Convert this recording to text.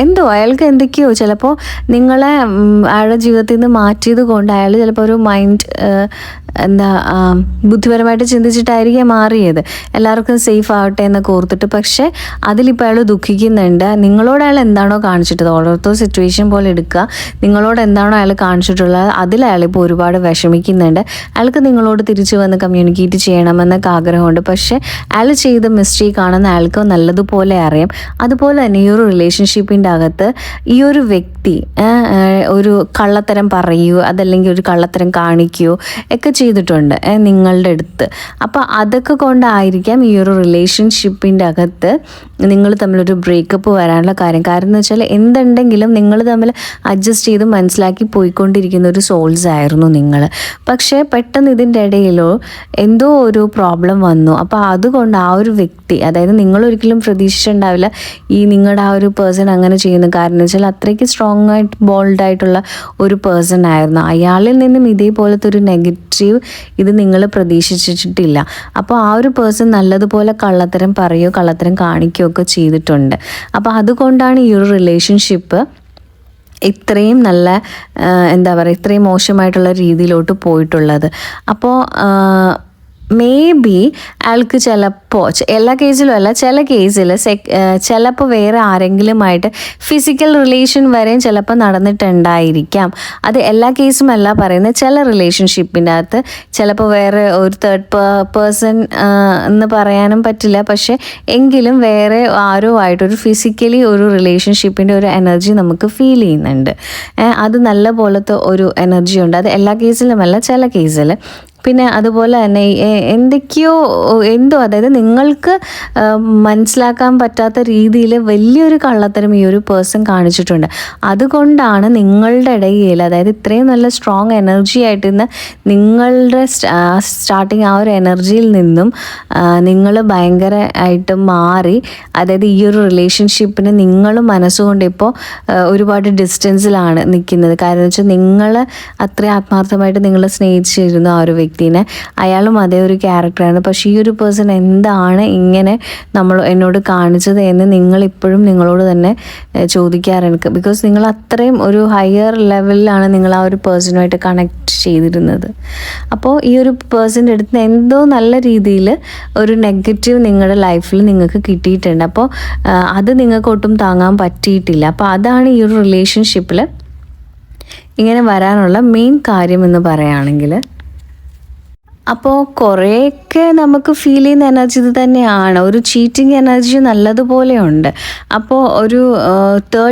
എന്തോ അയാൾക്ക് എന്തൊക്കെയോ ചിലപ്പോൾ നിങ്ങളെ അയാളുടെ ജീവിതത്തിൽ നിന്ന് മാറ്റിയത് കൊണ്ട് അയാൾ ചിലപ്പോൾ ഒരു മൈൻഡ് എന്താ ബുദ്ധിപരമായിട്ട് ചിന്തിച്ചിട്ടായിരിക്കും മാറിയത്, എല്ലാവർക്കും സേഫ് ആവട്ടെ എന്നൊക്കെ ഓർത്തിട്ട്. പക്ഷേ അതിലിപ്പോൾ അയാൾ ദുഃഖിക്കുന്നുണ്ട്. നിങ്ങളോട് അയാൾ എന്താണോ കാണിച്ചിട്ടത്, ഓരോരുത്തർ സിറ്റുവേഷൻ പോലെ എടുക്കുക, നിങ്ങളോട് എന്താണോ അയാൾ കാണിച്ചിട്ടുള്ളത് അതിൽ അയാളിപ്പോൾ ഒരുപാട് വിഷമിക്കുന്നുണ്ട്. അയാൾക്ക് നിങ്ങളോട് തിരിച്ചു വന്ന് കമ്മ്യൂണിക്കേറ്റ് ചെയ്യണമെന്നൊക്കെ ആഗ്രഹമുണ്ട്. പക്ഷേ അയാൾ ചെയ്ത മിസ്റ്റേക്ക് ആണെന്ന് അയാൾക്ക് നല്ലതുപോലെ അറിയാം. അതുപോലെ തന്നെ ഈ ഒരു റിലേഷൻഷിപ്പിൻ്റെ അകത്ത് ഈ ഒരു വ്യക്തി ഒരു കള്ളത്തരം പറയുകയോ അതല്ലെങ്കിൽ ഒരു കള്ളത്തരം കാണിക്കുകയോ ഒക്കെ ചെയ്തിട്ടുണ്ട് നിങ്ങളുടെ അടുത്ത്. അപ്പോൾ അതൊക്കെ കൊണ്ടായിരിക്കാം ഈ ഒരു റിലേഷൻഷിപ്പിൻ്റെ അകത്ത് നിങ്ങൾ തമ്മിലൊരു ബ്രേക്കപ്പ് വരാനുള്ള കാര്യം. കാരണം എന്ന് വെച്ചാൽ എന്തുണ്ടെങ്കിലും നിങ്ങൾ തമ്മിൽ അഡ്ജസ്റ്റ് ചെയ്ത് മനസ്സിലാക്കി പോയിക്കൊണ്ടിരിക്കുന്ന ഒരു സോൾസ് ആയിരുന്നു നിങ്ങൾ. പക്ഷേ പെട്ടെന്ന് ഇതിൻ്റെ ഇടയിലോ എന്തോ ഒരു പ്രോബ്ലം വന്നു. അപ്പോൾ അതുകൊണ്ട് ആ ഒരു വ്യക്തി, അതായത് നിങ്ങളൊരിക്കലും പ്രതീക്ഷിച്ചിട്ടുണ്ടാവില്ല ഈ നിങ്ങളുടെ ആ ഒരു പേഴ്സൺ അങ്ങനെ ചെയ്യുന്നു. കാരണം എന്ന് വെച്ചാൽ അത്രയ്ക്ക് സ്ട്രോങ് ആയിട്ട് ബോൾഡായിട്ടുള്ള ഒരു പേഴ്സൺ ആയിരുന്നു. അയാളിൽ നിന്നും ഇതേപോലത്തെ ഒരു നെഗറ്റീവ് ഇത് നിങ്ങൾ പ്രതീക്ഷിച്ചിട്ടില്ല. അപ്പോൾ ആ ഒരു പേഴ്സൺ നല്ലതുപോലെ കള്ളത്തരം പറയുകയോ കള്ളത്തരം കാണിക്കുകയോ ഒക്കെ ചെയ്തിട്ടുണ്ട്. അപ്പോൾ അതുകൊണ്ടാണ് ഈ ഒരു റിലേഷൻഷിപ്പ് ഇത്രയും നല്ല എന്താ പറയുക ഇത്രയും മോശമായിട്ടുള്ള രീതിയിലോട്ട് പോയിട്ടുള്ളത്. അപ്പോൾ മേ ബി അയാൾക്ക് ചിലപ്പോൾ, എല്ലാ കേസിലും അല്ല, ചില കേസിൽ ചിലപ്പോൾ വേറെ ആരെങ്കിലുമായിട്ട് ഫിസിക്കൽ റിലേഷൻ വരെയും ചിലപ്പോൾ നടന്നിട്ടുണ്ടായിരിക്കാം. അത് എല്ലാ കേസും അല്ല പറയുന്നത്. ചില റിലേഷൻഷിപ്പിൻ്റെ അകത്ത് ചിലപ്പോൾ വേറെ ഒരു തേർഡ് പേഴ്സൺ എന്ന് പറയാനും പറ്റില്ല. പക്ഷേ എങ്കിലും വേറെ ആരോ ആയിട്ടൊരു ഫിസിക്കലി ഒരു റിലേഷൻഷിപ്പിൻ്റെ ഒരു എനർജി നമുക്ക് ഫീൽ ചെയ്യുന്നുണ്ട്. അത് നല്ല പോലത്തെ ഒരു എനർജി ഉണ്ട്. അത് എല്ലാ കേസിലുമല്ല, ചില കേസിൽ. പിന്നെ അതുപോലെ തന്നെ എന്തൊക്കെയോ എന്തോ, അതായത് നിങ്ങൾക്ക് മനസ്സിലാക്കാൻ പറ്റാത്ത രീതിയിൽ വലിയൊരു കള്ളത്തരം ഈ ഒരു പേഴ്സൺ കാണിച്ചിട്ടുണ്ട്. അതുകൊണ്ടാണ് നിങ്ങളുടെ ഇടയിൽ, അതായത് ഇത്രയും നല്ല സ്ട്രോങ് എനർജി ആയിട്ട് ഇന്ന് നിങ്ങളുടെ സ്റ്റാർട്ടിങ് ആ ഒരു എനർജിയിൽ നിന്നും നിങ്ങൾ ഭയങ്കരമായിട്ട് മാറി, അതായത് ഈ ഒരു റിലേഷൻഷിപ്പിന് നിങ്ങൾ മനസ്സുകൊണ്ട് ഇപ്പോൾ ഒരുപാട് ഡിസ്റ്റൻസിലാണ് നിൽക്കുന്നത്. കാരണം എന്ന് വെച്ചാൽ നിങ്ങൾ അത്രയും ആത്മാർത്ഥമായിട്ട് നിങ്ങൾ സ്നേഹിച്ചിരുന്നു ആ ഒരു വ്യക്തിനെ. അയാളും അതേ ഒരു ക്യാരക്ടറാണ്. പക്ഷേ ഈ ഒരു പേഴ്സൺ എന്താണ് ഇങ്ങനെ എന്നോട് കാണിച്ചത് എന്ന് നിങ്ങളിപ്പോഴും നിങ്ങളോട് തന്നെ ചോദിക്കാറുണ്ട്. ബിക്കോസ് നിങ്ങൾ അത്രയും ഒരു ഹയർ ലെവലിലാണ് നിങ്ങൾ ആ ഒരു പേഴ്സണുമായിട്ട് കണക്ട് ചെയ്തിരുന്നത്. അപ്പോൾ ഈ ഒരു പേഴ്സൻ്റെ അടുത്ത് എന്തോ നല്ല രീതിയിൽ ഒരു നെഗറ്റീവ് നിങ്ങളുടെ ലൈഫിൽ നിങ്ങൾക്ക് കിട്ടിയിട്ടുണ്ട്. അപ്പോൾ അത് നിങ്ങൾക്ക് ഒട്ടും താങ്ങാൻ പറ്റിയിട്ടില്ല. അപ്പോൾ അതാണ് ഈ ഒരു റിലേഷൻഷിപ്പിൽ ഇങ്ങനെ വരാനുള്ള മെയിൻ കാര്യം എന്ന് പറയുകയാണെങ്കിൽ. അപ്പോൾ കുറേയൊക്കെ നമുക്ക് ഫീൽ ചെയ്യുന്ന എനർജി ഇത് തന്നെയാണ്. ഒരു ചീറ്റിംഗ് എനർജി നല്ലതുപോലെ ഉണ്ട്. അപ്പോൾ ഒരു തേർഡ്